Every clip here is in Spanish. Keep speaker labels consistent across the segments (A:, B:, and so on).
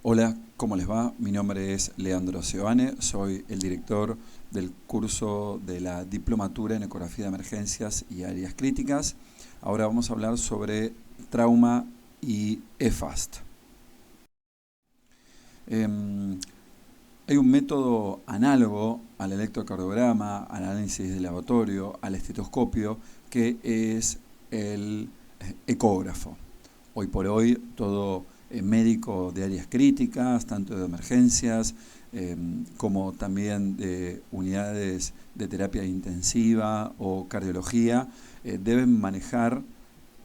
A: Hola, ¿cómo les va? Mi nombre es Leandro Seoane, soy el director del curso de la Diplomatura en Ecografía de Emergencias y Áreas Críticas. Ahora vamos a hablar sobre trauma y EFAST. Hay un método análogo al electrocardiograma, al análisis de laboratorio, al estetoscopio, que es el ecógrafo. Hoy por hoy todo médico de áreas críticas, tanto de emergencias como también de unidades de terapia intensiva o cardiología, deben manejar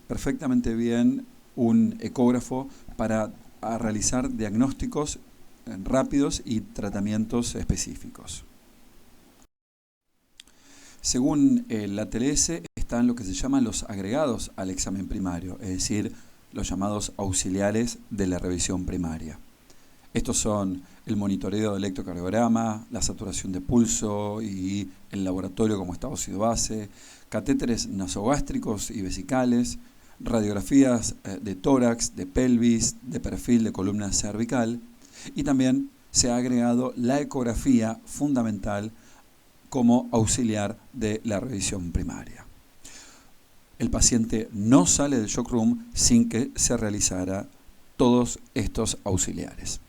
A: perfectamente bien un ecógrafo para realizar diagnósticos rápidos y tratamientos específicos. Según la TLS, están lo que se llaman los agregados al examen primario, es decir, los llamados auxiliares de la revisión primaria. Estos son el monitoreo del electrocardiograma, la saturación de pulso y el laboratorio como está óxido base, catéteres nasogástricos y vesicales, radiografías de tórax, de pelvis, de perfil de columna cervical, y también se ha agregado la ecografía fundamental como auxiliar de la revisión primaria. El paciente no sale del shock room sin que se realizara todos estos auxiliares.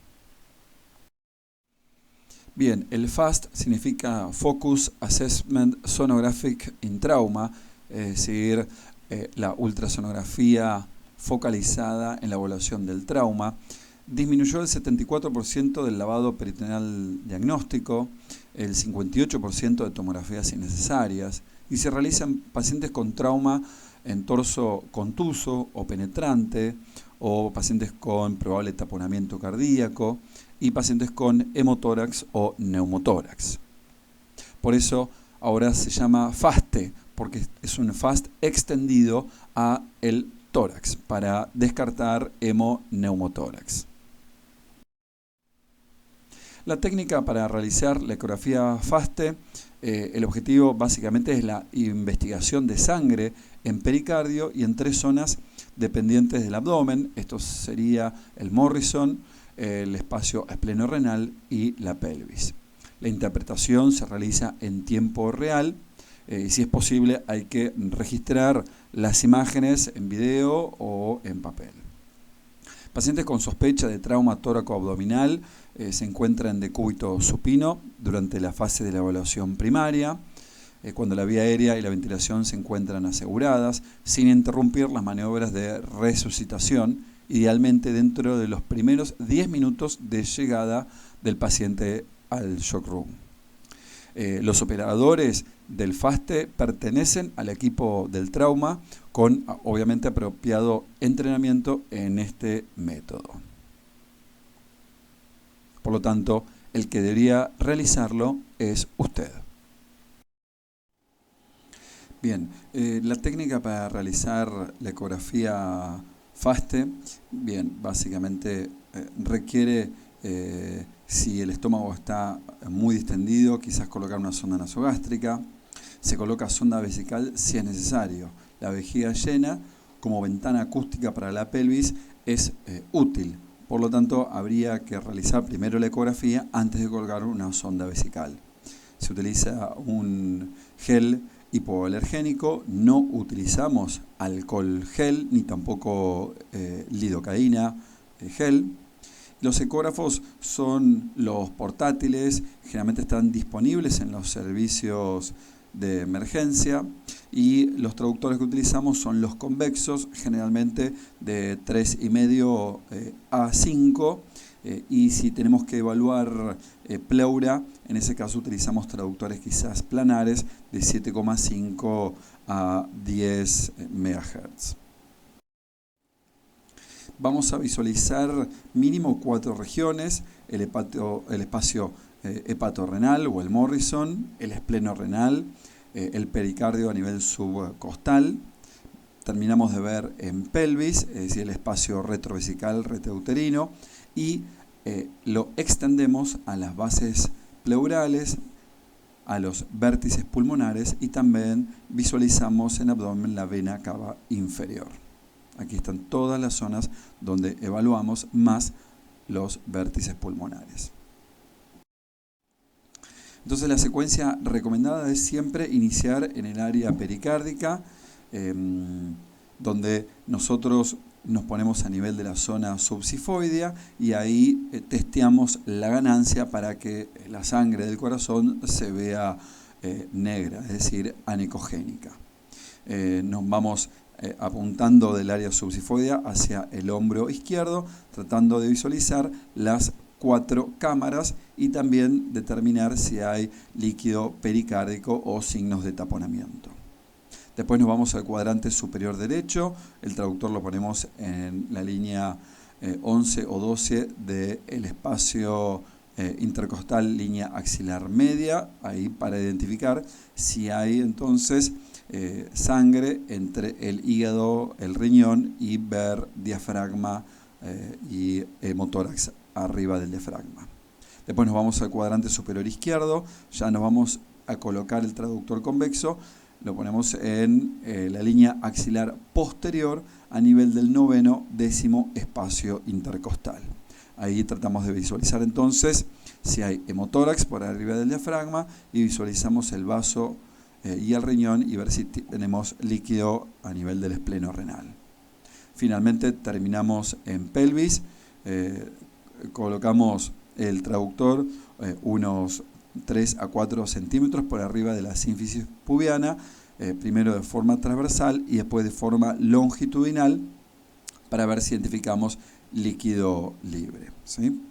A: Bien, el FAST significa Focus Assessment Sonographic in Trauma, es decir, la ultrasonografía focalizada en la evaluación del trauma. Disminuyó el 74% del lavado peritoneal diagnóstico, el 58% de tomografías innecesarias, y se realizan pacientes con trauma en torso contuso o penetrante, o pacientes con probable taponamiento cardíaco, y pacientes con hemotórax o neumotórax. Por eso ahora se llama FASTE, porque es un FAST extendido a el tórax, para descartar hemoneumotórax. La técnica para realizar la ecografía FASTE, el objetivo básicamente es la investigación de sangre en pericardio y en 3 zonas dependientes del abdomen. Esto sería el Morrison, el espacio esplenorenal y la pelvis. La interpretación se realiza en tiempo real y si es posible hay que registrar las imágenes en video o en papel. Pacientes con sospecha de trauma tóraco-abdominal se encuentran en decúbito supino durante la fase de la evaluación primaria, cuando la vía aérea y la ventilación se encuentran aseguradas, sin interrumpir las maniobras de resucitación, idealmente dentro de los primeros 10 minutos de llegada del paciente al shock room. Los operadores del FASTE pertenecen al equipo del trauma con obviamente apropiado entrenamiento en este método. Por lo tanto, el que debería realizarlo es usted. Bien, la técnica para realizar la ecografía FASTE, bien, básicamente requiere, si el estómago está muy distendido, quizás colocar una sonda nasogástrica. Se coloca sonda vesical si es necesario. La vejiga llena, como ventana acústica para la pelvis, es útil. Por lo tanto, habría que realizar primero la ecografía antes de colocar una sonda vesical. Se utiliza un gel hipoalergénico, no utilizamos alcohol gel ni tampoco lidocaína gel. Los ecógrafos son los portátiles, generalmente están disponibles en los servicios de emergencia, y los traductores que utilizamos son los convexos, generalmente de 3,5 a 5, y si tenemos que evaluar pleura, en ese caso utilizamos traductores quizás planares de 7,5 a 10 MHz. Vamos a visualizar mínimo 4 regiones: el espacio hepatorrenal o el Morrison, el esplenorenal, el pericardio a nivel subcostal. Terminamos de ver en pelvis, es decir, el espacio retrovesical retrouterino, y lo extendemos a las bases pleurales, a los vértices pulmonares, y también visualizamos en abdomen la vena cava inferior. Aquí están todas las zonas donde evaluamos, más los vértices pulmonares. Entonces la secuencia recomendada es siempre iniciar en el área pericárdica, donde nosotros nos ponemos a nivel de la zona subsifoidea y ahí testeamos la ganancia para que la sangre del corazón se vea negra, es decir, anecogénica. Nos vamos apuntando del área subsifoidea hacia el hombro izquierdo, tratando de visualizar las 4 cámaras y también determinar si hay líquido pericárdico o signos de taponamiento. Después nos vamos al cuadrante superior derecho, el traductor lo ponemos en la línea 11 o 12 del espacio intercostal, línea axilar media, ahí para identificar si hay entonces sangre entre el hígado, el riñón y ver diafragma y hemotórax arriba del diafragma. Después nos vamos al cuadrante superior izquierdo, ya nos vamos a colocar el traductor convexo, lo ponemos en la línea axilar posterior a nivel del 9º décimo espacio intercostal. Ahí tratamos de visualizar entonces si hay hemotórax por arriba del diafragma y visualizamos el vaso y el riñón y ver si tenemos líquido a nivel del espleno renal. Finalmente terminamos en pelvis, colocamos el traductor unos 3 a 4 centímetros por arriba de la sínfisis pubiana, primero de forma transversal y después de forma longitudinal para ver si identificamos líquido libre, ¿sí?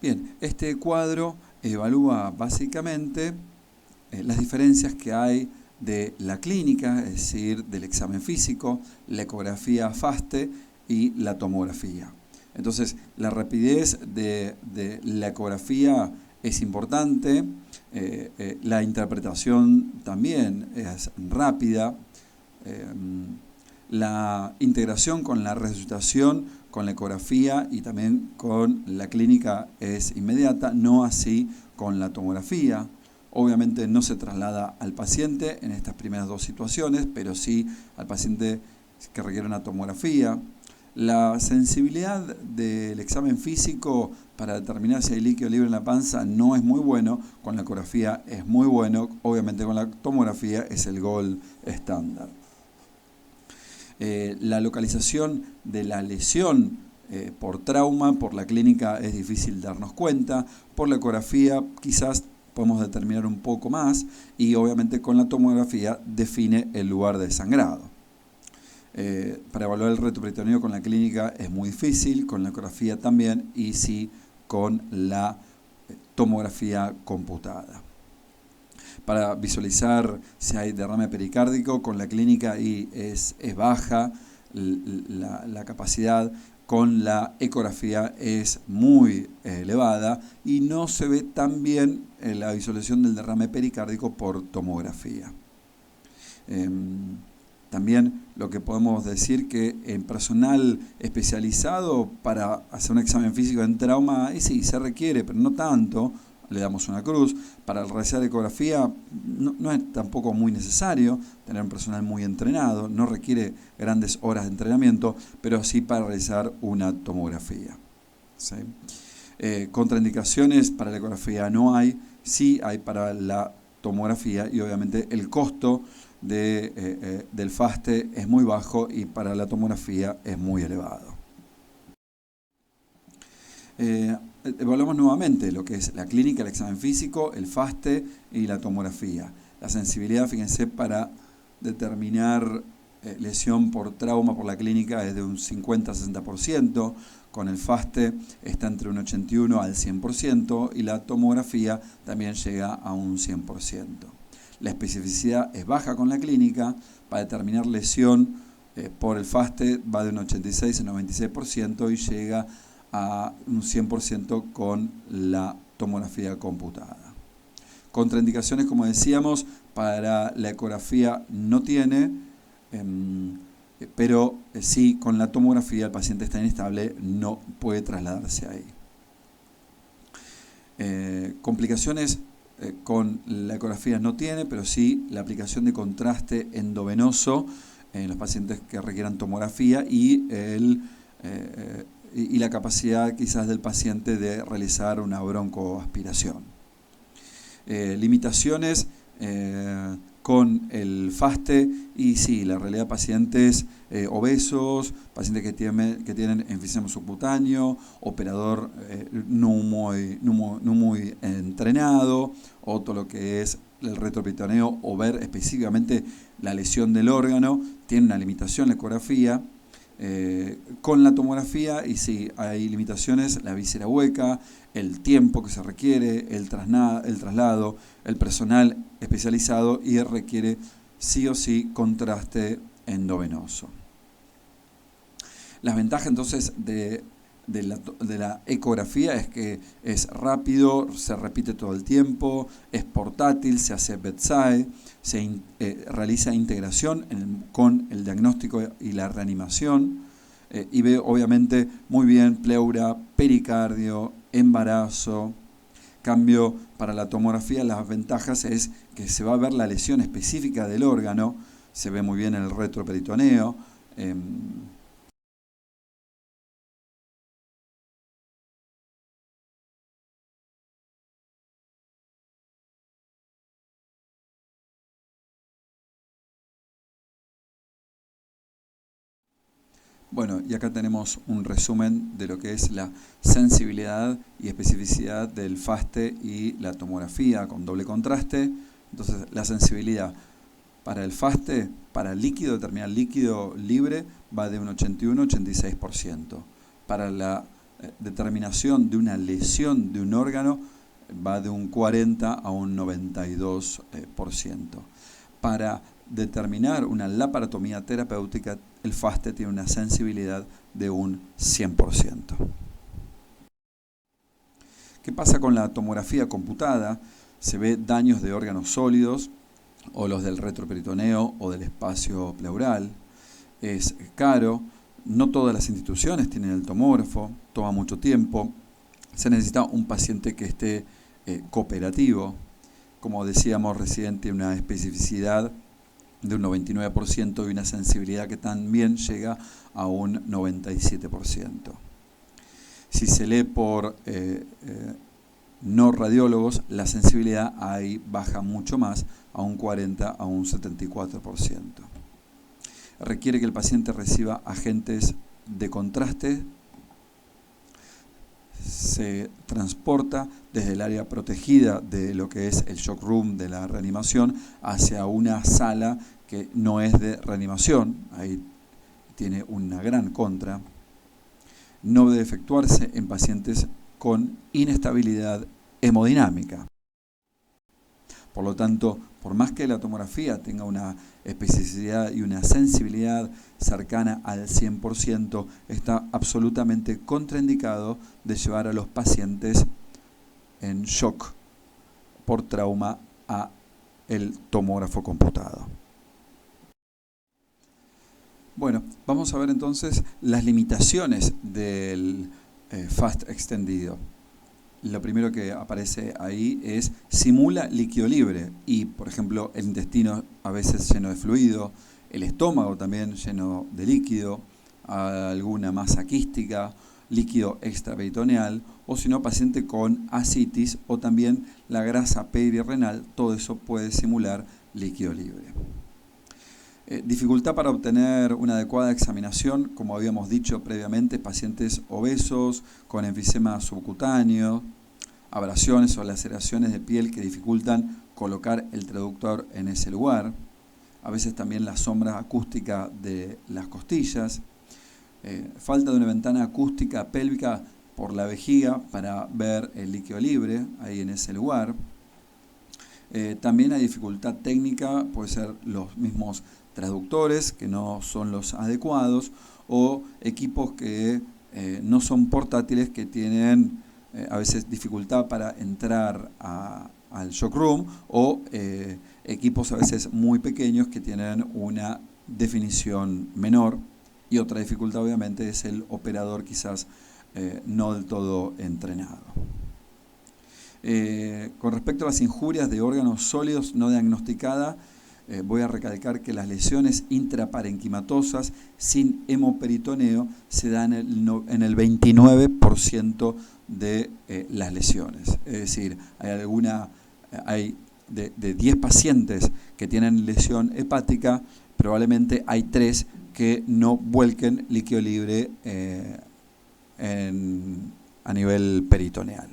A: Bien, este cuadro evalúa básicamente las diferencias que hay de la clínica, es decir, del examen físico, la ecografía FASTE y la tomografía. Entonces, la rapidez de la ecografía es importante, la interpretación también es rápida, la integración con la resucitación, con la ecografía y también con la clínica es inmediata, no así con la tomografía. Obviamente no se traslada al paciente en estas primeras 2 situaciones, pero sí al paciente que requiere una tomografía. La sensibilidad del examen físico para determinar si hay líquido libre en la panza no es muy bueno, con la ecografía es muy bueno, obviamente con la tomografía es el gold estándar. La localización de la lesión por trauma, por la clínica es difícil darnos cuenta, por la ecografía quizás podemos determinar un poco más y obviamente con la tomografía define el lugar de sangrado. Para evaluar el retroperitoneo con la clínica es muy difícil, con la ecografía también y sí con la tomografía computada. Para visualizar si hay derrame pericárdico con la clínica y es baja la capacidad, con la ecografía es muy elevada y no se ve tan bien la visualización del derrame pericárdico por tomografía. También lo que podemos decir que en personal especializado para hacer un examen físico en trauma, sí, se requiere, pero no tanto, le damos una cruz. Para realizar ecografía no es tampoco muy necesario tener un personal muy entrenado, no requiere grandes horas de entrenamiento, pero sí para realizar una tomografía, ¿sí? Contraindicaciones para la ecografía no hay, sí hay para la tomografía y obviamente el costo del FASTE es muy bajo y para la tomografía es muy elevado. Evaluamos nuevamente lo que es la clínica, el examen físico, el FASTE y la tomografía. La sensibilidad, fíjense, para determinar lesión por trauma por la clínica es de un 50-60%, con el FASTE está entre un 81 al 100% y la tomografía también llega a un 100%. La especificidad es baja con la clínica, para determinar lesión por el FASTE va de un 86 al 96% y llega a un 100% con la tomografía computada. Contraindicaciones, como decíamos, para la ecografía no tiene, pero sí con la tomografía el paciente está inestable, no puede trasladarse ahí. Complicaciones con la ecografía no tiene, pero sí la aplicación de contraste endovenoso en los pacientes que requieran tomografía y la capacidad quizás del paciente de realizar una broncoaspiración. Limitaciones con el FASTE, y sí, la realidad de pacientes obesos, pacientes que tienen enfisema subcutáneo, operador no muy entrenado, o todo lo que es el retroperitoneo, o ver específicamente la lesión del órgano, tiene una limitación la ecografía. Con la tomografía, y sí, hay limitaciones, la víscera hueca, el tiempo que se requiere, el traslado, el personal especializado, y requiere sí o sí contraste endovenoso. Las ventajas entonces de la ecografía es que es rápido, se repite todo el tiempo, es portátil, se hace bedside, se realiza integración con el diagnóstico y la reanimación, y ve obviamente muy bien pleura, pericardio, embarazo. Cambio, para la tomografía las ventajas es que se va a ver la lesión específica del órgano, se ve muy bien el retroperitoneo. Bueno, y acá tenemos un resumen de lo que es la sensibilidad y especificidad del FASTE y la tomografía con doble contraste. Entonces, la sensibilidad para el FASTE, para líquido, determinar líquido libre, va de un 81 a 86%. Para la determinación de una lesión de un órgano, va de un 40 a un 92%. Para determinar una laparotomía terapéutica, el FASTE tiene una sensibilidad de un 100%. ¿Qué pasa con la tomografía computada? Se ve daños de órganos sólidos, o los del retroperitoneo o del espacio pleural. Es caro, no todas las instituciones tienen el tomógrafo, toma mucho tiempo, se necesita un paciente que esté cooperativo. Como decíamos recién, tiene una especificidad de un 99% y una sensibilidad que también llega a un 97%. Si se lee por no radiólogos, la sensibilidad ahí baja mucho más, a un 40, a un 74%. Requiere que el paciente reciba agentes de contraste, se transporta desde el área protegida de lo que es el shock room de la reanimación hacia una sala que no es de reanimación, ahí tiene una gran contra. No debe efectuarse en pacientes con inestabilidad hemodinámica. Por lo tanto, por más que la tomografía tenga una especificidad y una sensibilidad cercana al 100%, está absolutamente contraindicado de llevar a los pacientes en shock por trauma a el tomógrafo computado. Bueno, vamos a ver entonces las limitaciones del FAST extendido. Lo primero que aparece ahí es simula líquido libre, y por ejemplo el intestino a veces lleno de fluido, el estómago también lleno de líquido, alguna masa quística, líquido extraperitoneal, o si no paciente con ascitis, o también la grasa perirrenal. Todo eso puede simular líquido libre. Dificultad para obtener una adecuada examinación, como habíamos dicho previamente, pacientes obesos, con enfisema subcutáneo, abrasiones o laceraciones de piel que dificultan colocar el traductor en ese lugar, a veces también la sombra acústica de las costillas, falta de una ventana acústica pélvica por la vejiga para ver el líquido libre ahí en ese lugar. También hay dificultad técnica, puede ser los mismos traductores que no son los adecuados, o equipos que no son portátiles, que tienen a veces dificultad para entrar al shock room, o equipos a veces muy pequeños que tienen una definición menor. Y otra dificultad obviamente es el operador quizás no del todo entrenado. Con respecto a las injurias de órganos sólidos no diagnosticadas, voy a recalcar que las lesiones intraparenquimatosas sin hemoperitoneo se dan en el 29% de las lesiones. Es decir, hay de 10 pacientes que tienen lesión hepática, probablemente hay 3 que no vuelquen líquido libre a nivel peritoneal.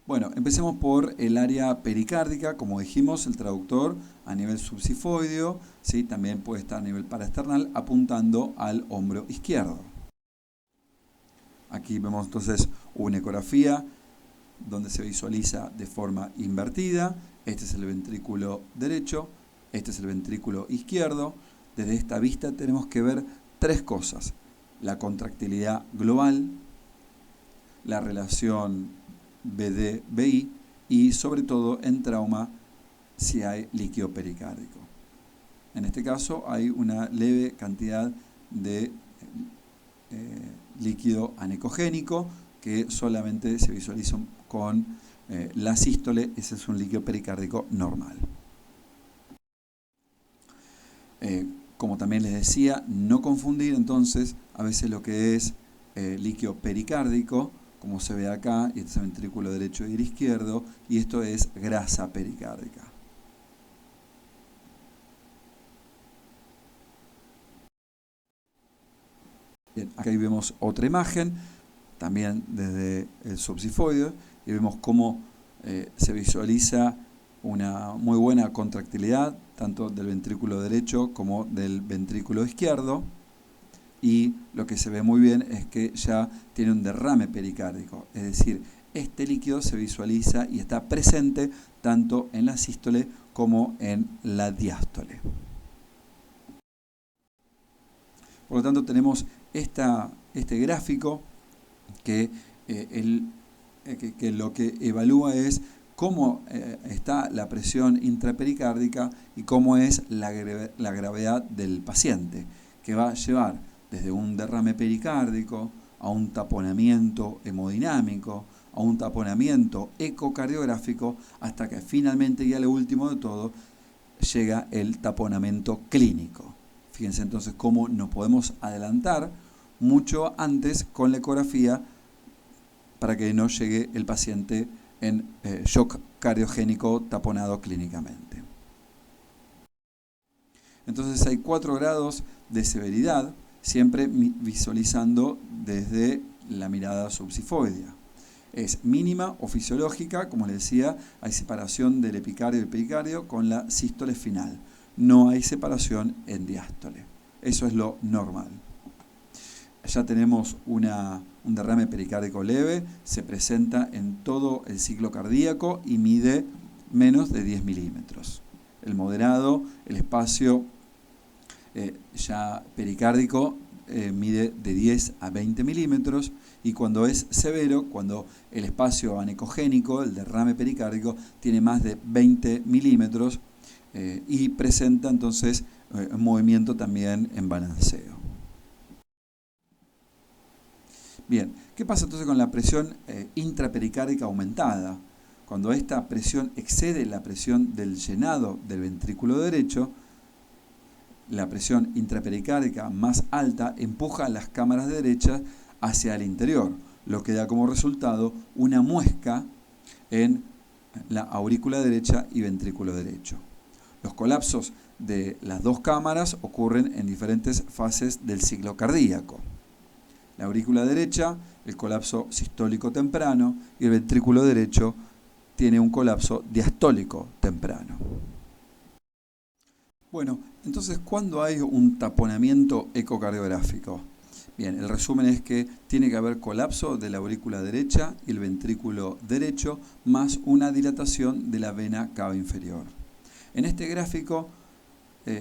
A: Bueno, empecemos por el área pericárdica. Como dijimos, el traductor a nivel subsifoideo, ¿sí? También puede estar a nivel paraesternal apuntando al hombro izquierdo. Aquí vemos entonces una ecografía donde se visualiza de forma invertida. Este es el ventrículo derecho, este es el ventrículo izquierdo. Desde esta vista tenemos que ver 3 cosas: la contractilidad global, la relación BD-BI y sobre todo en trauma si hay líquido pericárdico. En este caso hay una leve cantidad de líquido anecogénico que solamente se visualiza con la sístole. Ese es un líquido pericárdico normal. Como también les decía, no confundir entonces a veces lo que es líquido pericárdico, como se ve acá, y este es el ventrículo derecho y el izquierdo, y esto es grasa pericárdica. Bien, acá vemos otra imagen, también desde el subsifoide, y vemos cómo se visualiza una muy buena contractilidad, tanto del ventrículo derecho como del ventrículo izquierdo, y lo que se ve muy bien es que ya tiene un derrame pericárdico, es decir, este líquido se visualiza y está presente tanto en la sístole como en la diástole. Por lo tanto, tenemos este gráfico que lo que evalúa es cómo está la presión intrapericárdica y cómo es la gravedad del paciente, que va a llevar desde un derrame pericárdico a un taponamiento hemodinámico, a un taponamiento ecocardiográfico, hasta que finalmente, y a lo último de todo, llega el taponamiento clínico. Fíjense entonces cómo nos podemos adelantar mucho antes con la ecografía para que no llegue el paciente en shock cardiogénico taponado clínicamente. Entonces hay 4 grados de severidad, siempre visualizando desde la mirada subsifoidea. Es mínima o fisiológica, como les decía, hay separación del epicardio y el pericardio con la sístole final. No hay separación en diástole. Eso es lo normal. Ya tenemos un derrame pericárdico leve, se presenta en todo el ciclo cardíaco y mide menos de 10 milímetros. El moderado, el espacio ya pericárdico mide de 10 a 20 milímetros, y cuando es severo, cuando el espacio anecogénico, el derrame pericárdico, tiene más de 20 milímetros y presenta entonces un movimiento también en balanceo. Bien, ¿qué pasa entonces con la presión intrapericárdica aumentada? Cuando esta presión excede la presión del llenado del ventrículo derecho, la presión intrapericárdica más alta empuja las cámaras derechas hacia el interior, lo que da como resultado una muesca en la aurícula derecha y ventrículo derecho. Los colapsos de las 2 cámaras ocurren en diferentes fases del ciclo cardíaco. La aurícula derecha, el colapso sistólico temprano, y el ventrículo derecho tiene un colapso diastólico temprano. Bueno, entonces, ¿cuándo hay un taponamiento ecocardiográfico? Bien, el resumen es que tiene que haber colapso de la aurícula derecha y el ventrículo derecho, más una dilatación de la vena cava inferior. En este gráfico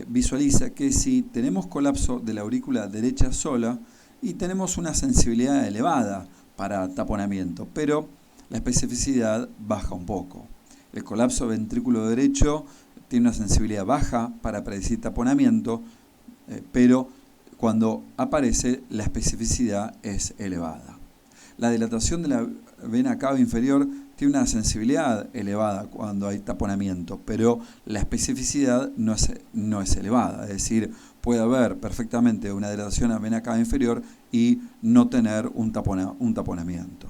A: visualiza que si tenemos colapso de la aurícula derecha sola, y tenemos una sensibilidad elevada para taponamiento, pero la especificidad baja un poco. El colapso ventrículo derecho tiene una sensibilidad baja para predecir taponamiento, pero cuando aparece la especificidad es elevada. La dilatación de la vena cava inferior tiene una sensibilidad elevada cuando hay taponamiento, pero la especificidad no es elevada, es decir, puede haber perfectamente una dilatación a vena cava inferior y no tener un taponamiento.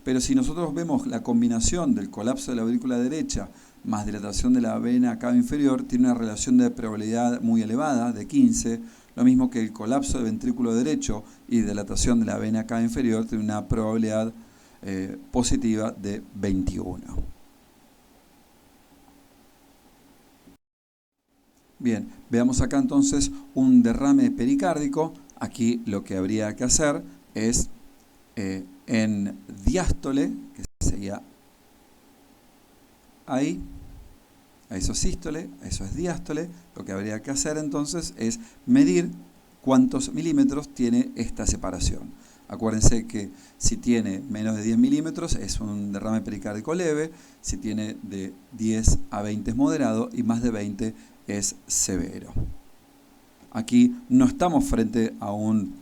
A: Pero si nosotros vemos la combinación del colapso de la aurícula derecha más dilatación de la vena cava inferior, tiene una relación de probabilidad muy elevada, de 15, lo mismo que el colapso del ventrículo derecho y dilatación de la vena cava inferior tiene una probabilidad positiva de 21. Bien, veamos acá entonces un derrame pericárdico. Aquí lo que habría que hacer es en diástole, que sería ahí, a eso es sístole, a eso es diástole, lo que habría que hacer entonces es medir cuántos milímetros tiene esta separación. Acuérdense que si tiene menos de 10 milímetros es un derrame pericárdico leve, si tiene de 10 a 20 es moderado y más de 20 es severo. Aquí no estamos frente a un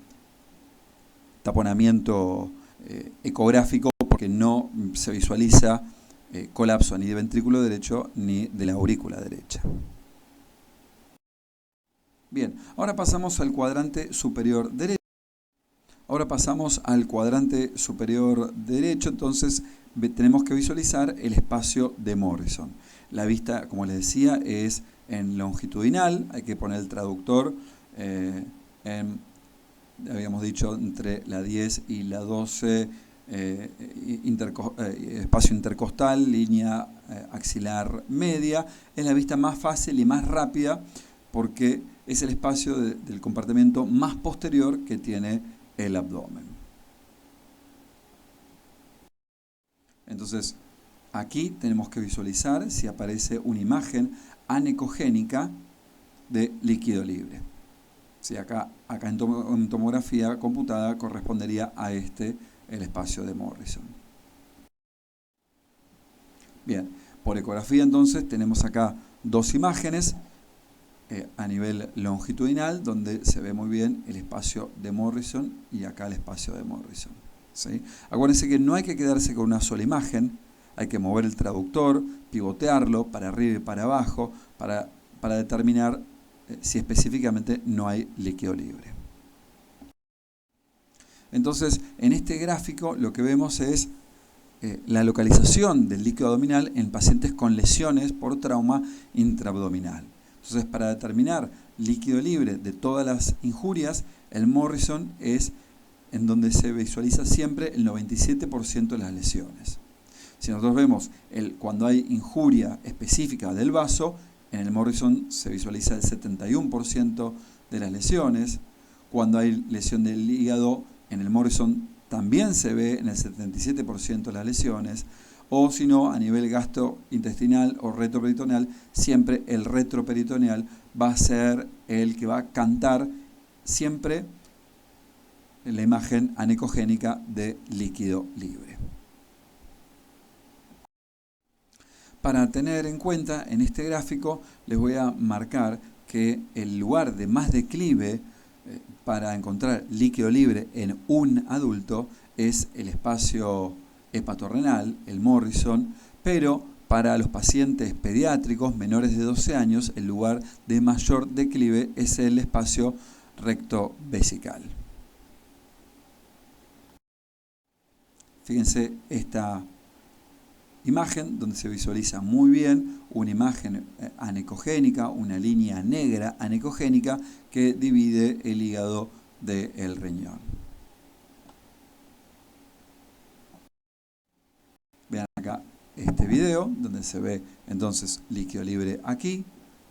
A: taponamiento ecográfico porque no se visualiza colapso ni de ventrículo derecho ni de la aurícula derecha. Bien, ahora pasamos al cuadrante superior derecho. Entonces tenemos que visualizar el espacio de Morrison. La vista, como les decía, es en longitudinal, hay que poner el traductor habíamos dicho entre la 10 y la 12, espacio intercostal, línea axilar media, es la vista más fácil y más rápida porque es el espacio del compartimento más posterior que tiene el abdomen. Entonces, aquí tenemos que visualizar si aparece una imagen anecogénica de líquido libre. Sí, acá en tomografía computada correspondería a el espacio de Morrison. Bien, por ecografía entonces tenemos acá dos imágenes a nivel longitudinal donde se ve muy bien el espacio de Morrison y acá el espacio de Morrison. ¿Sí? Acuérdense que no hay que quedarse con una sola imagen, hay que mover el traductor, pivotearlo para arriba y para abajo para determinar si específicamente no hay líquido libre. Entonces, en este gráfico lo que vemos es la localización del líquido abdominal en pacientes con lesiones por trauma intraabdominal. Entonces, para determinar líquido libre de todas las injurias, el Morrison es en donde se visualiza siempre el 97% de las lesiones. Si nosotros vemos cuando hay injuria específica del vaso, en el Morrison se visualiza el 71% de las lesiones. Cuando hay lesión del hígado, en el Morrison también se ve en el 77% de las lesiones. O si no, a nivel gastrointestinal o retroperitoneal, siempre el retroperitoneal va a ser el que va a cantar siempre la imagen anecogénica de líquido libre. Para tener en cuenta, en este gráfico les voy a marcar que el lugar de más declive para encontrar líquido libre en un adulto es el espacio hepatorrenal, el Morrison, pero para los pacientes pediátricos menores de 12 años, el lugar de mayor declive es el espacio rectovesical. Fíjense esta imagen donde se visualiza muy bien una imagen anecogénica, una línea negra anecogénica que divide el hígado del riñón. Vean acá este video donde se ve entonces líquido libre aquí,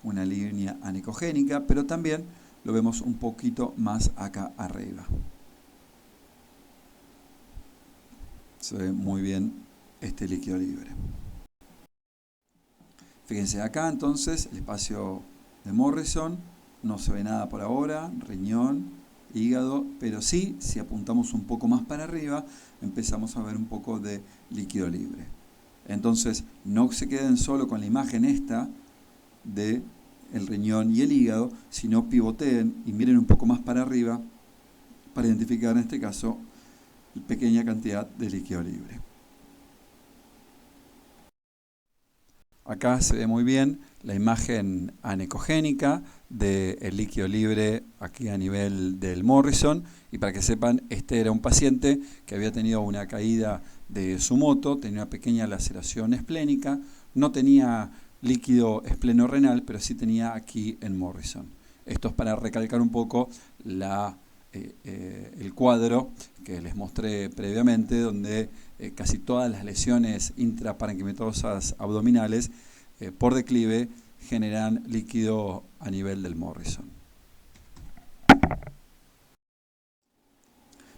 A: una línea anecogénica, pero también lo vemos un poquito más acá arriba. Se ve muy bien este líquido libre. Fíjense acá entonces el espacio de Morrison, no se ve nada por ahora, riñón, hígado, pero sí, si apuntamos un poco más para arriba, empezamos a ver un poco de líquido libre. Entonces, no se queden solo con la imagen esta de el riñón y el hígado, sino pivoteen y miren un poco más para arriba para identificar en este caso pequeña cantidad de líquido libre. Acá se ve muy bien la imagen anecogénica del líquido libre aquí a nivel del Morrison. Y para que sepan, este era un paciente que había tenido una caída de su moto, tenía una pequeña laceración esplénica, no tenía líquido esplenorrenal, pero sí tenía aquí en Morrison. Esto es para recalcar un poco el cuadro que les mostré previamente, donde casi todas las lesiones intraparenquimatosas abdominales por declive generan líquido a nivel del Morrison.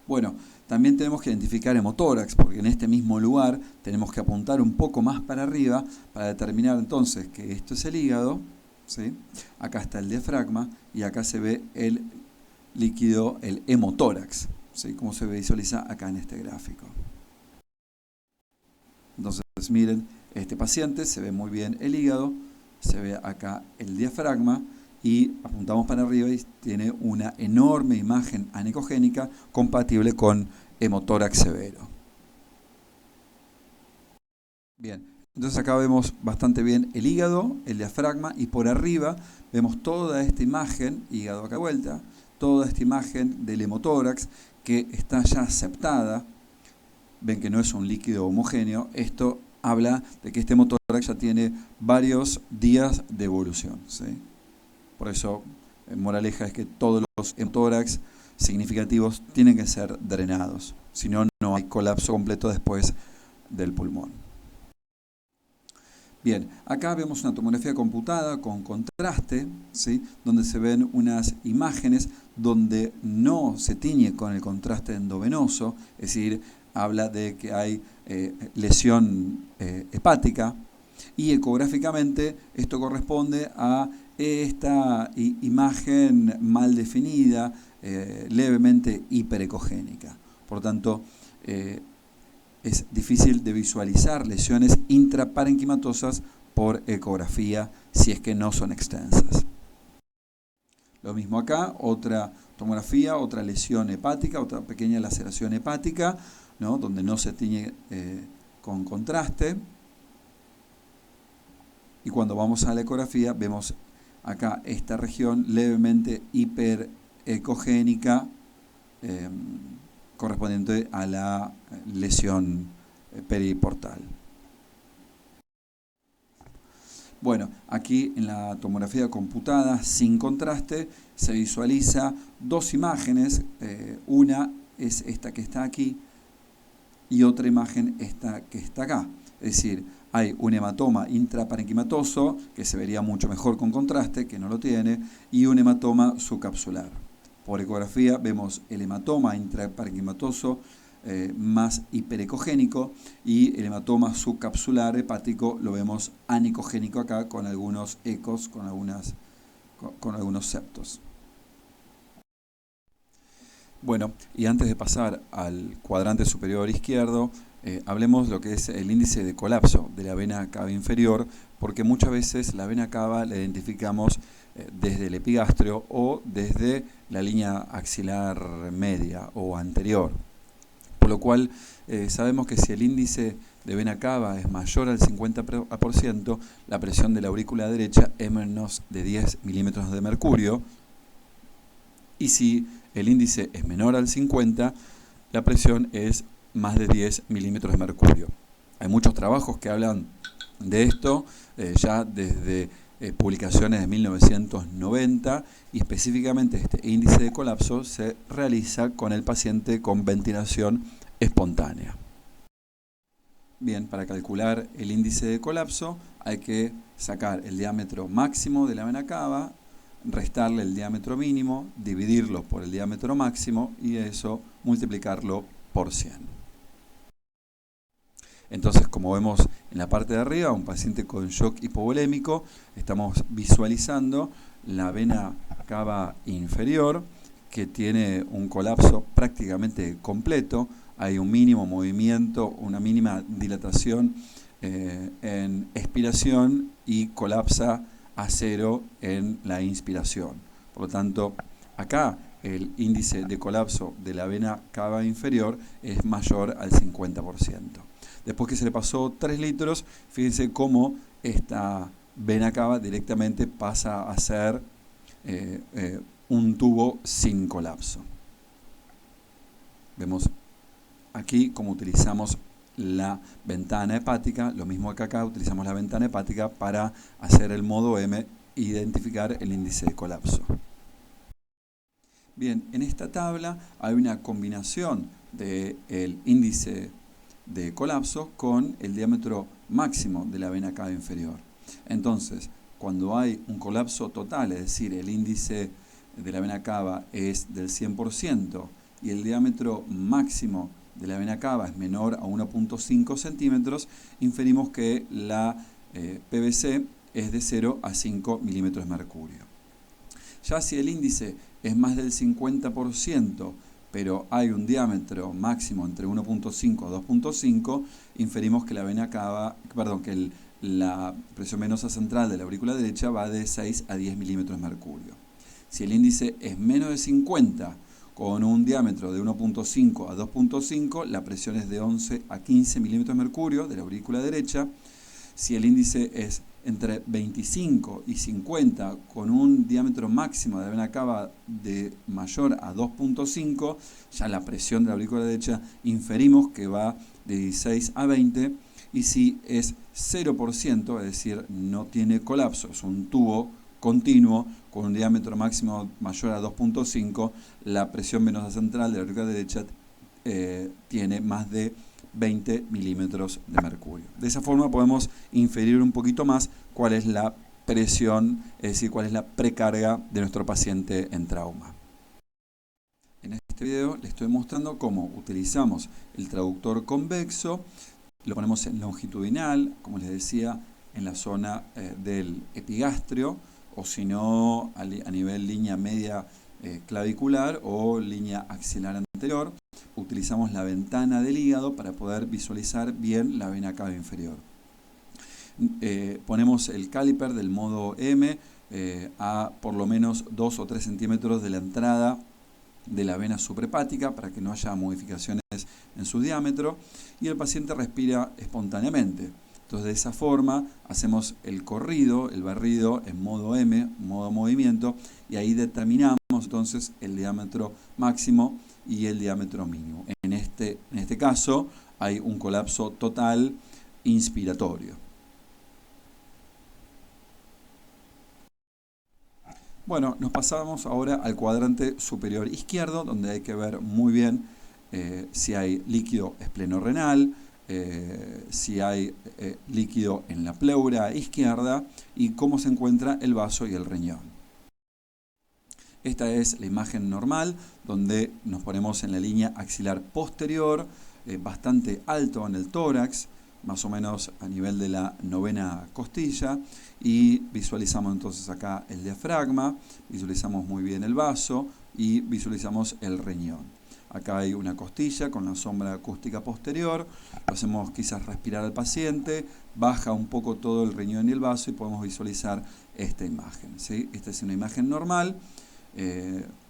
A: Bueno, también tenemos que identificar hemotórax, porque en este mismo lugar tenemos que apuntar un poco más para arriba para determinar entonces que esto es el hígado, ¿sí? Acá está el diafragma y acá se ve el líquido, el hemotórax, ¿sí? Como se visualiza acá en este gráfico. Entonces, miren, este paciente se ve muy bien el hígado, se ve acá el diafragma y apuntamos para arriba y tiene una enorme imagen anecogénica compatible con hemotórax severo. Bien, entonces acá vemos bastante bien el hígado, el diafragma y por arriba vemos toda esta imagen, hígado acá vuelta, toda esta imagen del hemotórax que está ya aceptada. Ven que no es un líquido homogéneo. Esto habla de que este hemotórax ya tiene varios días de evolución, ¿sí? Por eso, moraleja es que todos los hemotórax significativos tienen que ser drenados. Si no, no hay colapso completo después del pulmón. Bien, acá vemos una tomografía computada con contraste, ¿sí? Donde se ven unas imágenes donde no se tiñe con el contraste endovenoso, es decir, habla de que hay lesión hepática, y ecográficamente esto corresponde a esta imagen mal definida, levemente hiperecogénica. Por lo tanto, es difícil de visualizar lesiones intraparenquimatosas por ecografía si es que no son extensas. Lo mismo acá, otra tomografía, otra lesión hepática, otra pequeña laceración hepática, ¿no? Donde no se tiñe con contraste. Y cuando vamos a la ecografía vemos acá esta región levemente hiperecogénica, correspondiente a la lesión periportal. Bueno, aquí en la tomografía computada sin contraste se visualiza dos imágenes, una es esta que está aquí y otra imagen esta que está acá. Es decir, hay un hematoma intraparenquimatoso que se vería mucho mejor con contraste, que no lo tiene, y un hematoma subcapsular. Por ecografía vemos el hematoma intraparenquimatoso más hiperecogénico y el hematoma subcapsular hepático lo vemos anicogénico acá con algunos ecos, con algunos septos. Bueno, y antes de pasar al cuadrante superior izquierdo, hablemos lo que es el índice de colapso de la vena cava inferior, porque muchas veces la vena cava la identificamos desde el epigastrio o desde la línea axilar media o anterior. Por lo cual sabemos que si el índice de vena cava es mayor al 50%, la presión de la aurícula derecha es menos de 10 milímetros de mercurio, y si el índice es menor al 50, la presión es más de 10 milímetros de mercurio. Hay muchos trabajos que hablan de esto, ya desde publicaciones de 1990, y específicamente este índice de colapso se realiza con el paciente con ventilación espontánea. Bien, para calcular el índice de colapso hay que sacar el diámetro máximo de la vena cava, restarle el diámetro mínimo, dividirlo por el diámetro máximo y eso multiplicarlo por 100. Entonces, como vemos en la parte de arriba, un paciente con shock hipovolémico, estamos visualizando la vena cava inferior que tiene un colapso prácticamente completo. Hay un mínimo movimiento, una mínima dilatación en expiración y colapsa a 0 en la inspiración. Por lo tanto, acá el índice de colapso de la vena cava inferior es mayor al 50%. Después que se le pasó 3 litros, fíjense cómo esta vena cava directamente pasa a ser un tubo sin colapso. Vemos aquí cómo utilizamos la ventana hepática, lo mismo que acá utilizamos la ventana hepática para hacer el modo M e identificar el índice de colapso. Bien, en esta tabla hay una combinación del índice de colapso con el diámetro máximo de la vena cava inferior. Entonces, cuando hay un colapso total, es decir, el índice de la vena cava es del 100% y el diámetro máximo de la vena cava es menor a 1.5 centímetros, inferimos que la PVC es de 0 a 5 milímetros de mercurio. Ya si el índice es más del 50%, pero hay un diámetro máximo entre 1.5 a 2.5, inferimos que la vena cava, que la presión venosa central de la aurícula derecha va de 6 a 10 milímetros de mercurio. Si el índice es menos de 50, con un diámetro de 1.5 a 2.5, la presión es de 11 a 15 milímetros de mercurio de la aurícula derecha. Si el índice es entre 25 y 50, con un diámetro máximo de la vena cava de mayor a 2.5, ya la presión de la aurícula derecha inferimos que va de 16 a 20, y si es 0%, es decir, no tiene colapso, es un tubo continuo con un diámetro máximo mayor a 2.5, la presión venosa central de la aurícula derecha tiene más de 20 milímetros de mercurio. De esa forma podemos inferir un poquito más cuál es la presión, es decir, cuál es la precarga de nuestro paciente en trauma. En este video les estoy mostrando cómo utilizamos el traductor convexo, lo ponemos en longitudinal, como les decía, en la zona del epigastrio, o si no a nivel línea media clavicular o línea axilar anterior. Utilizamos la ventana del hígado para poder visualizar bien la vena cava inferior. Ponemos el caliper del modo M a por lo menos 2 o 3 centímetros de la entrada de la vena suprahepática para que no haya modificaciones en su diámetro, y el paciente respira espontáneamente. Entonces, de esa forma hacemos el corrido, el barrido en modo M, modo movimiento, y ahí determinamos entonces el diámetro máximo y el diámetro mínimo. En este caso hay un colapso total inspiratorio. Bueno, nos pasamos ahora al cuadrante superior izquierdo, donde hay que ver muy bien si hay líquido esplenorrenal, si hay líquido en la pleura izquierda y cómo se encuentra el vaso y el riñón. Esta es la imagen normal, donde nos ponemos en la línea axilar posterior, bastante alto en el tórax, más o menos a nivel de la novena costilla, y visualizamos entonces acá el diafragma, visualizamos muy bien el vaso y visualizamos el riñón. Acá hay una costilla con la sombra acústica posterior, lo hacemos quizás respirar al paciente, baja un poco todo el riñón y el vaso y podemos visualizar esta imagen, ¿sí? Esta es una imagen normal,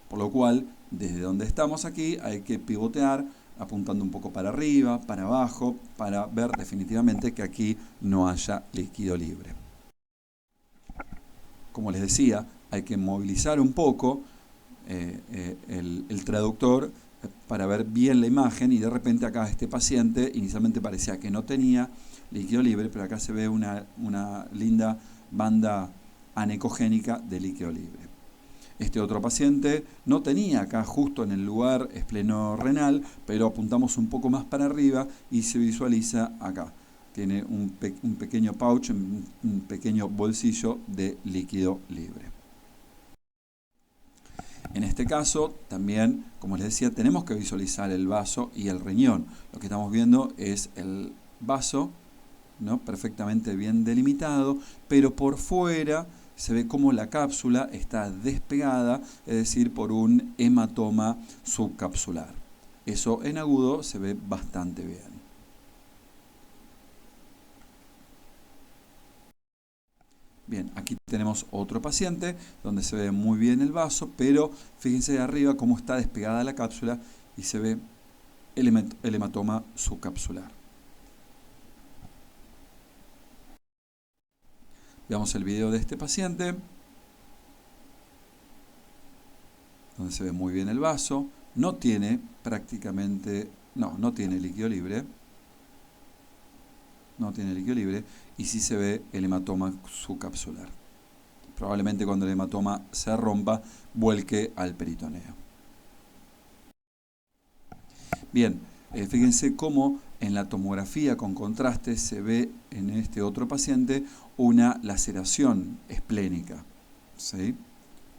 A: por lo cual desde donde estamos aquí hay que pivotear apuntando un poco para arriba, para abajo, para ver definitivamente que aquí no haya líquido libre. Como les decía, hay que movilizar un poco el traductor para ver bien la imagen, y de repente acá este paciente inicialmente parecía que no tenía líquido libre, pero acá se ve una linda banda anecogénica de líquido libre. Este otro paciente no tenía acá justo en el lugar esplenorrenal, pero apuntamos un poco más para arriba y se visualiza acá. Tiene un pequeño pouch, un pequeño bolsillo de líquido libre. En este caso, también, como les decía, tenemos que visualizar el vaso y el riñón. Lo que estamos viendo es el vaso, ¿no?, perfectamente bien delimitado, pero por fuera se ve como la cápsula está despegada, es decir, por un hematoma subcapsular. Eso en agudo se ve bastante bien. Bien, aquí tenemos otro paciente donde se ve muy bien el vaso, pero fíjense de arriba cómo está despegada la cápsula y se ve el hematoma subcapsular. Veamos el video de este paciente, donde se ve muy bien el vaso. No tiene prácticamente, no tiene líquido libre. No tiene líquido libre. Y sí se ve el hematoma subcapsular. Probablemente cuando el hematoma se rompa, vuelque al peritoneo. Bien, fíjense cómo en la tomografía con contraste se ve en este otro paciente una laceración esplénica, ¿sí? En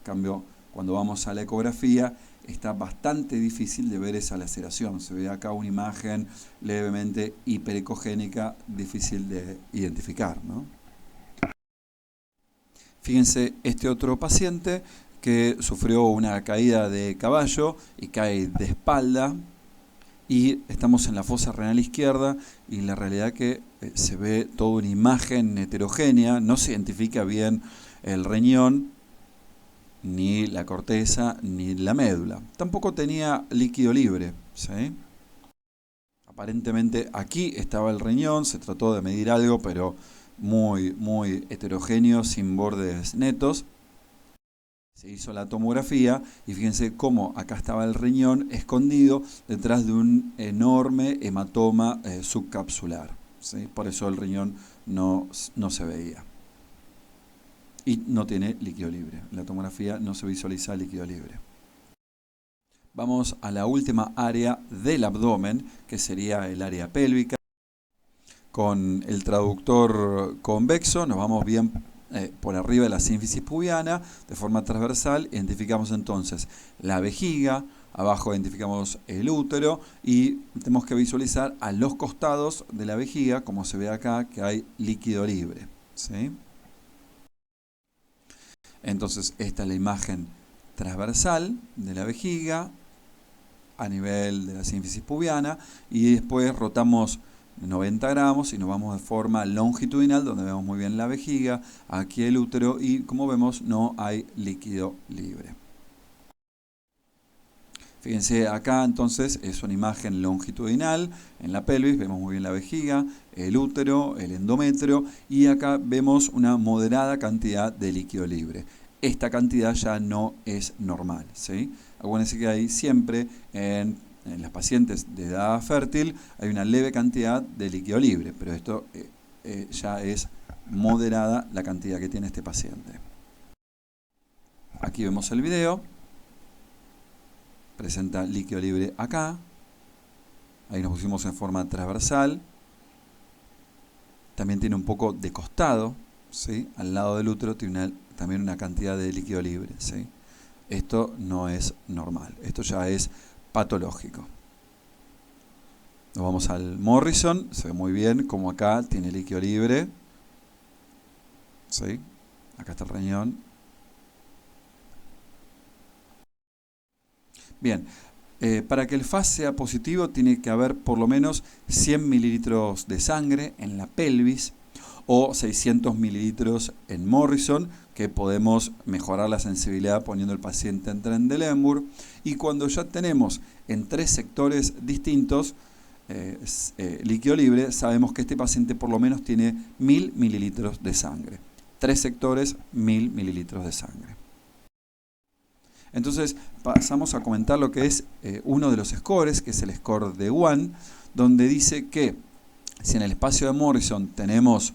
A: cambio, cuando vamos a la ecografía, está bastante difícil de ver esa laceración. Se ve acá una imagen levemente hiperecogénica, difícil de identificar, ¿no? Fíjense este otro paciente que sufrió una caída de caballo y cae de espalda. Y estamos en la fosa renal izquierda y la realidad que se ve toda una imagen heterogénea, no se identifica bien el riñón, ni la corteza, ni la médula. Tampoco tenía líquido libre, ¿sí? Aparentemente aquí estaba el riñón, se trató de medir algo, pero muy heterogéneo, sin bordes netos. Se hizo la tomografía y fíjense cómo acá estaba el riñón escondido detrás de un enorme hematoma subcapsular, ¿sí? Por eso el riñón no se veía. Y no tiene líquido libre. En la tomografía no se visualiza líquido libre. Vamos a la última área del abdomen, que sería el área pélvica. Con el traductor convexo nos vamos bien por arriba de la sínfisis pubiana, de forma transversal. Identificamos entonces la vejiga, abajo identificamos el útero y tenemos que visualizar a los costados de la vejiga, como se ve acá, que hay líquido libre, ¿sí? Entonces esta es la imagen transversal de la vejiga a nivel de la sínfisis pubiana y después rotamos 90 gramos y nos vamos de forma longitudinal, donde vemos muy bien la vejiga, aquí el útero y como vemos no hay líquido libre. Fíjense acá entonces es una imagen longitudinal en la pelvis, vemos muy bien la vejiga, el útero, el endometrio y acá vemos una moderada cantidad de líquido libre. Esta cantidad ya no es normal, ¿sí? Acuérdense que hay siempre en las pacientes de edad fértil hay una leve cantidad de líquido libre, pero esto ya es moderada la cantidad que tiene este paciente. Aquí vemos el video. Presenta líquido libre acá. Ahí nos pusimos en forma transversal. También tiene un poco de costado, ¿sí? Al lado del útero tiene también una cantidad de líquido libre, ¿sí? Esto no es normal. Esto ya es patológico. Nos vamos al Morrison. Se ve muy bien como acá tiene líquido libre, ¿sí? Acá está el riñón. Bien, para que el FAS sea positivo tiene que haber por lo menos 100 mililitros de sangre en la pelvis o 600 mililitros en Morrison, que podemos mejorar la sensibilidad poniendo el paciente en Trendelenburg. Y cuando ya tenemos en 3 sectores distintos líquido libre, sabemos que este paciente por lo menos tiene 1000 mililitros de sangre. 3 sectores, 1000 mililitros de sangre. Entonces pasamos a comentar lo que es uno de los scores, que es el score de One, donde dice que si en el espacio de Morrison tenemos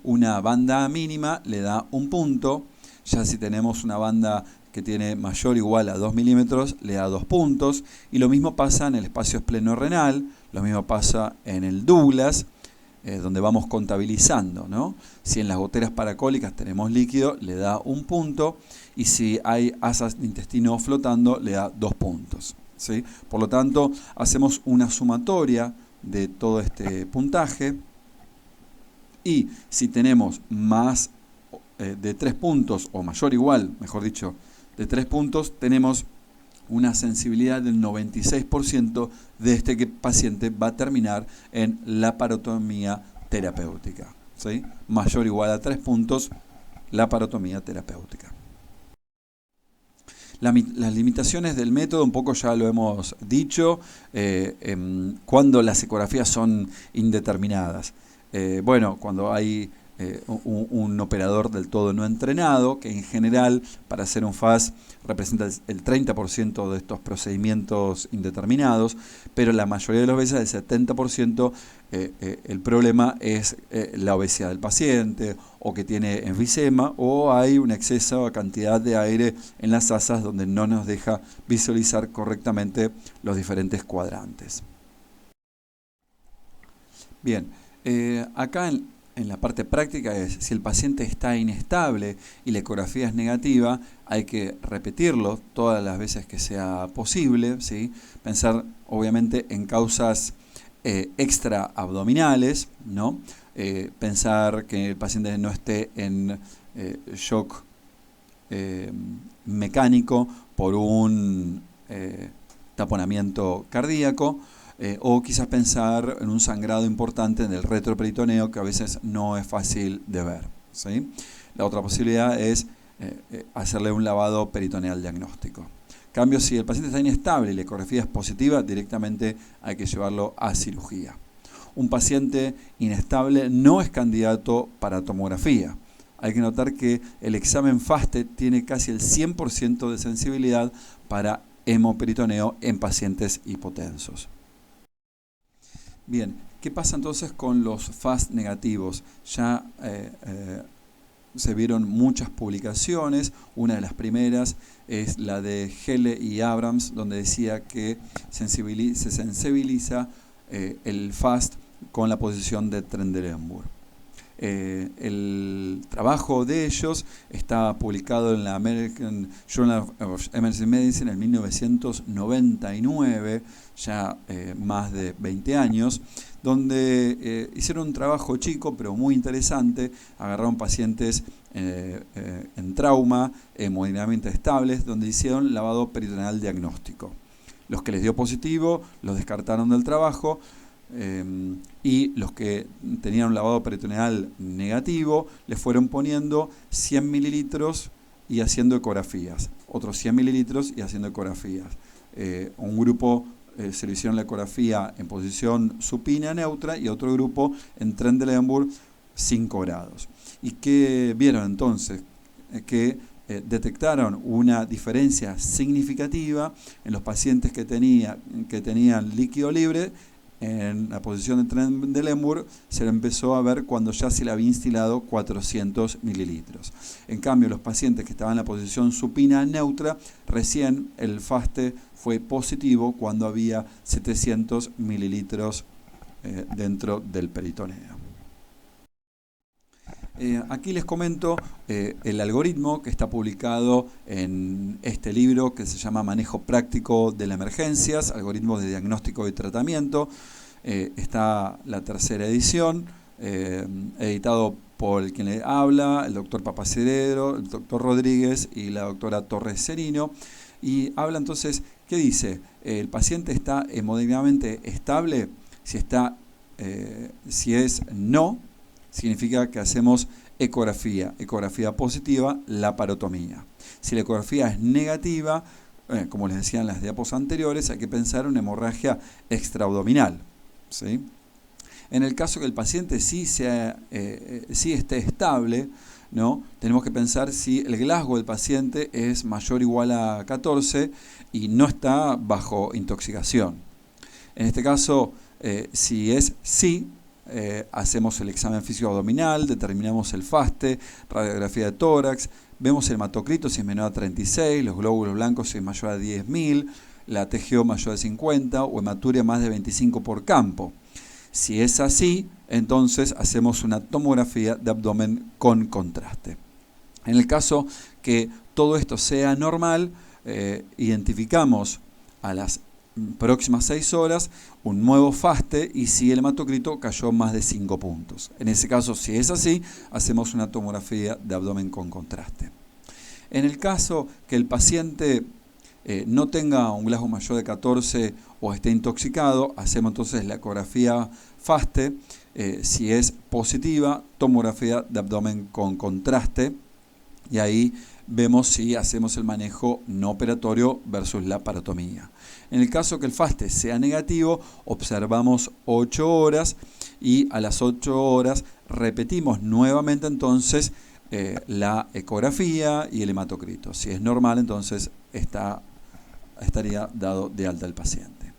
A: una banda mínima, le da un punto. Ya si tenemos una banda que tiene mayor o igual a 2 milímetros, le da 2 puntos. Y lo mismo pasa en el espacio espleno-renal, lo mismo pasa en el Douglas, donde vamos contabilizando, ¿no? Si en las goteras paracólicas tenemos líquido, le da un punto, y si hay asas de intestino flotando, le da 2 puntos, ¿sí? Por lo tanto, hacemos una sumatoria de todo este puntaje, y si tenemos más de 3 puntos, o mayor o igual, mejor dicho, de 3 puntos, tenemos una sensibilidad del 96% de este paciente va a terminar en laparotomía terapéutica, ¿sí? Mayor o igual a 3 puntos, laparotomía terapéutica. Las limitaciones del método, un poco ya lo hemos dicho, cuando las ecografías son indeterminadas. Bueno, cuando hay un operador del todo no entrenado, que en general para hacer un FAST representa el 30% de estos procedimientos indeterminados, pero la mayoría de las veces, el 70%, el problema es la obesidad del paciente, o que tiene enfisema, o hay una excesiva cantidad de aire en las asas donde no nos deja visualizar correctamente los diferentes cuadrantes. Bien, acá en la parte práctica es, si el paciente está inestable y la ecografía es negativa, hay que repetirlo todas las veces que sea posible, ¿sí? Pensar obviamente en causas extraabdominales, ¿no? Pensar que el paciente no esté en shock mecánico por un taponamiento cardíaco, o quizás pensar en un sangrado importante en el retroperitoneo que a veces no es fácil de ver, ¿sí? La otra posibilidad es hacerle un lavado peritoneal diagnóstico. En cambio, si el paciente está inestable y la ecografía es positiva, directamente hay que llevarlo a cirugía. Un paciente inestable no es candidato para tomografía. Hay que notar que el examen FAST tiene casi el 100% de sensibilidad para hemoperitoneo en pacientes hipotensos. Bien, ¿qué pasa entonces con los FAST negativos? Ya se vieron muchas publicaciones. Una de las primeras es la de Hele y Abrams, donde decía que se sensibiliza el FAST con la posición de Trendelenburg. El trabajo de ellos está publicado en la American Journal of Emergency Medicine en 1999, ya más de 20 años, donde hicieron un trabajo chico pero muy interesante. Agarraron pacientes en trauma, hemodinámicamente estables, donde hicieron lavado peritoneal diagnóstico. Los que les dio positivo los descartaron del trabajo, y los que tenían un lavado peritoneal negativo les fueron poniendo 100 mililitros y haciendo ecografías, otros 100 mililitros y haciendo ecografías. Un grupo se le hicieron la ecografía en posición supina neutra y otro grupo en Trendelenburg 5 grados. ¿Y qué vieron entonces? Que detectaron una diferencia significativa en los pacientes que tenían líquido libre. En la posición de Trendelenburg se lo empezó a ver cuando ya se le había instilado 400 mililitros. En cambio, los pacientes que estaban en la posición supina neutra, recién el FAST fue positivo cuando había 700 mililitros dentro del peritoneo. Aquí les comento el algoritmo que está publicado en este libro que se llama Manejo Práctico de las Emergencias, Algoritmos de Diagnóstico y Tratamiento. Está la tercera edición, editado por quien le habla, el doctor Papaceredro, el doctor Rodríguez y la doctora Torres Serino. Y habla entonces, ¿qué dice? El paciente está hemodinámicamente estable. Si es no, significa que hacemos ecografía positiva, laparotomía. Si la ecografía es negativa, como les decía en las diapos anteriores, hay que pensar en una hemorragia extraabdominal, ¿sí? En el caso que el paciente sí esté estable, ¿no? Tenemos que pensar si el Glasgow del paciente es mayor o igual a 14 y no está bajo intoxicación. En este caso, si es sí, hacemos el examen físico abdominal, determinamos el FAST, radiografía de tórax, vemos el hematocrito si es menor a 36, los glóbulos blancos si es mayor a 10.000, la TGO mayor a 50 o hematuria más de 25 por campo. Si es así, entonces hacemos una tomografía de abdomen con contraste. En el caso que todo esto sea normal, identificamos a las próximas 6 horas un nuevo FAST y si el hematocrito cayó más de 5 puntos. En ese caso, si es así, hacemos una tomografía de abdomen con contraste. En el caso que el paciente no tenga un Glasgow mayor de 14 o esté intoxicado, hacemos entonces la ecografía FAST. Si es positiva, tomografía de abdomen con contraste, y ahí vemos si hacemos el manejo no operatorio versus la laparotomía. En el caso que el FAST sea negativo, observamos 8 horas y a las 8 horas repetimos nuevamente entonces la ecografía y el hematocrito. Si es normal, entonces estaría dado de alta el paciente.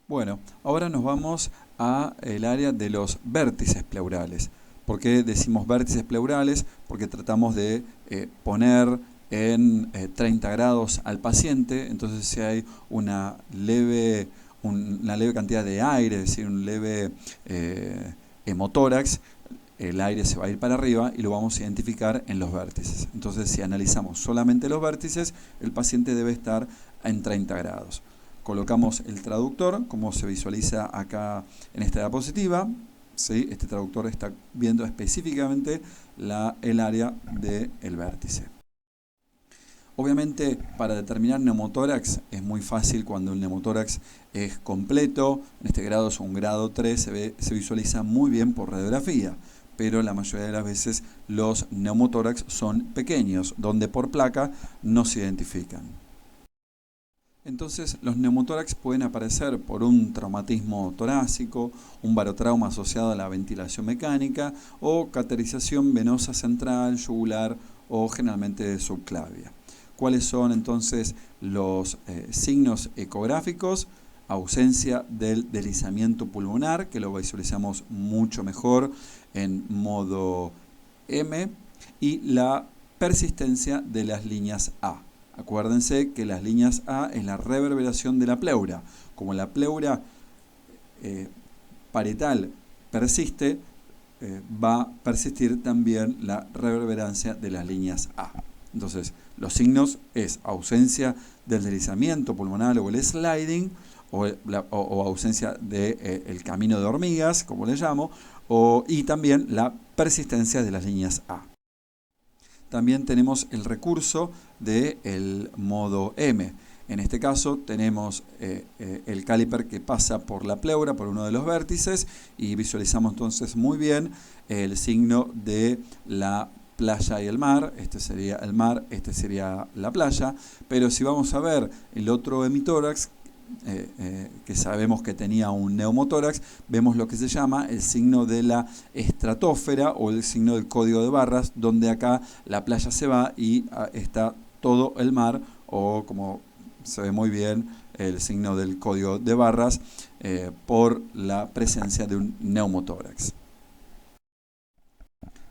A: Bueno, ahora nos vamos a el área de los vértices pleurales. ¿Por qué decimos vértices pleurales? Porque tratamos de poner en 30 grados al paciente, entonces si hay una leve cantidad de aire, es decir, un leve hemotórax, el aire se va a ir para arriba y lo vamos a identificar en los vértices. Entonces, si analizamos solamente los vértices, el paciente debe estar en 30 grados. Colocamos el traductor, como se visualiza acá en esta diapositiva. ¿Sí? Este traductor está viendo específicamente el área del vértice. Obviamente, para determinar neumotórax es muy fácil cuando el neumotórax es completo. En este grado es un grado 3, se visualiza muy bien por radiografía, pero la mayoría de las veces los neumotórax son pequeños, donde por placa no se identifican. Entonces, los neumotórax pueden aparecer por un traumatismo torácico, un barotrauma asociado a la ventilación mecánica o caterización venosa central, yugular o generalmente subclavia. ¿Cuáles son entonces los signos ecográficos? Ausencia del deslizamiento pulmonar, que lo visualizamos mucho mejor en modo M, y la persistencia de las líneas A. Acuérdense que las líneas A es la reverberación de la pleura. Como la pleura parietal persiste, va a persistir también la reverberancia de las líneas A. Entonces, los signos es ausencia del deslizamiento pulmonar o el sliding, o ausencia del camino de hormigas, como le llamo, y también la persistencia de las líneas A. También tenemos el recurso del modo M. En este caso tenemos el caliper que pasa por la pleura, por uno de los vértices, y visualizamos entonces muy bien el signo de la playa y el mar. Este sería el mar, este sería la playa. Pero si vamos a ver el otro hemitórax, que sabemos que tenía un neumotórax, vemos lo que se llama el signo de la estratosfera o el signo del código de barras, donde acá la playa se va y está todo el mar, o como se ve muy bien el signo del código de barras por la presencia de un neumotórax.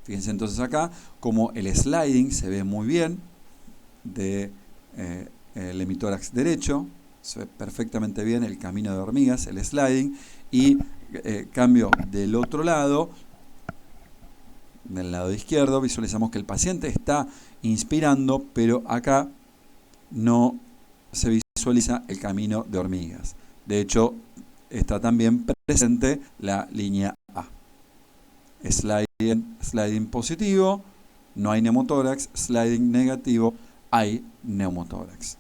A: Fíjense entonces acá como el sliding se ve muy bien del hemitórax derecho. Se ve perfectamente bien el camino de hormigas, el sliding, y cambio del otro lado, del lado izquierdo, visualizamos que el paciente está inspirando, pero acá no se visualiza el camino de hormigas. De hecho, está también presente la línea A. Sliding positivo, no hay neumotórax; sliding negativo, hay neumotórax.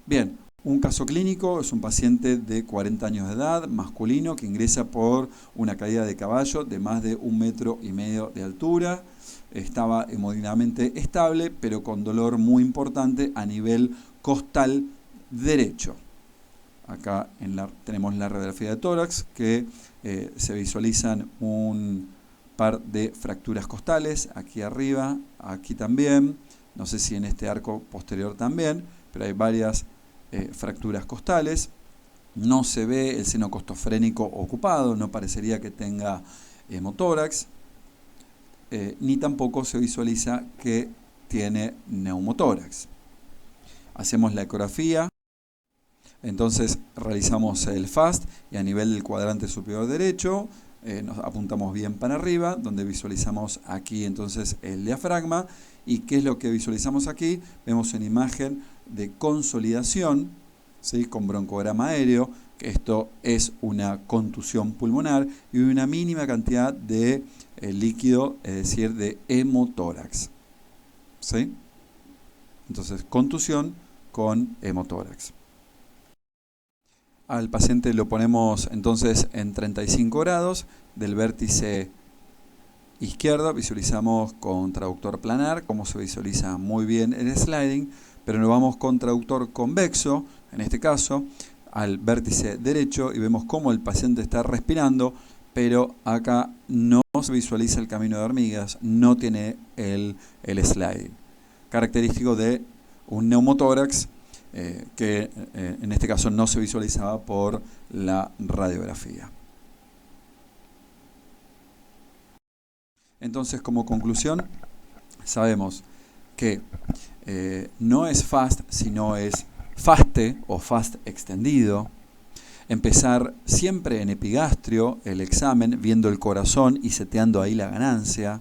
A: Bien, un caso clínico es un paciente de 40 años de edad, masculino, que ingresa por una caída de caballo de más de 1,5 metros de altura. Estaba hemodinámicamente estable, pero con dolor muy importante a nivel costal derecho. Acá tenemos la radiografía de tórax, que se visualizan un par de fracturas costales, aquí arriba, aquí también, no sé si en este arco posterior también, pero hay varias fracturas costales. No se ve el seno costofrénico ocupado, no parecería que tenga hemotórax, ni tampoco se visualiza que tiene neumotórax. Hacemos la ecografía, entonces realizamos el FAST y a nivel del cuadrante superior derecho nos apuntamos bien para arriba, donde visualizamos aquí entonces el diafragma. ¿Y qué es lo que visualizamos aquí? Vemos una imagen de consolidación, ¿sí?, con broncograma aéreo, que esto es una contusión pulmonar, y una mínima cantidad de líquido, es decir, de hemotórax. ¿Sí? Entonces, contusión con hemotórax. Al paciente lo ponemos entonces en 35 grados del vértice izquierdo, visualizamos con traductor planar, como se visualiza muy bien el sliding, pero nos vamos con traductor convexo, en este caso, al vértice derecho y vemos cómo el paciente está respirando, pero acá no se visualiza el camino de hormigas, no tiene el slide, característico de un neumotórax que en este caso no se visualizaba por la radiografía. Entonces, como conclusión, sabemos que no es FAST, sino es FASTE o FAST extendido. Empezar siempre en epigastrio el examen, viendo el corazón y seteando ahí la ganancia.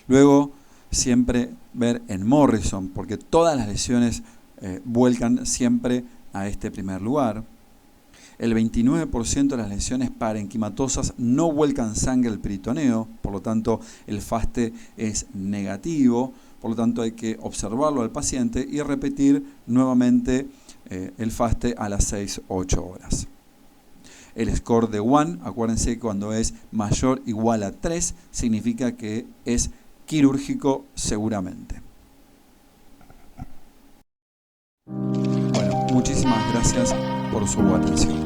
A: Luego, siempre ver en Morrison, porque todas las lesiones vuelcan siempre a este primer lugar. El 29% de las lesiones parenquimatosas no vuelcan sangre al peritoneo, por lo tanto el FASTE es negativo, por lo tanto hay que observarlo al paciente y repetir nuevamente el FASTE a las 6-8 horas. El score de 1, acuérdense que cuando es mayor o igual a 3, significa que es quirúrgico seguramente. Bueno, muchísimas gracias por su atención.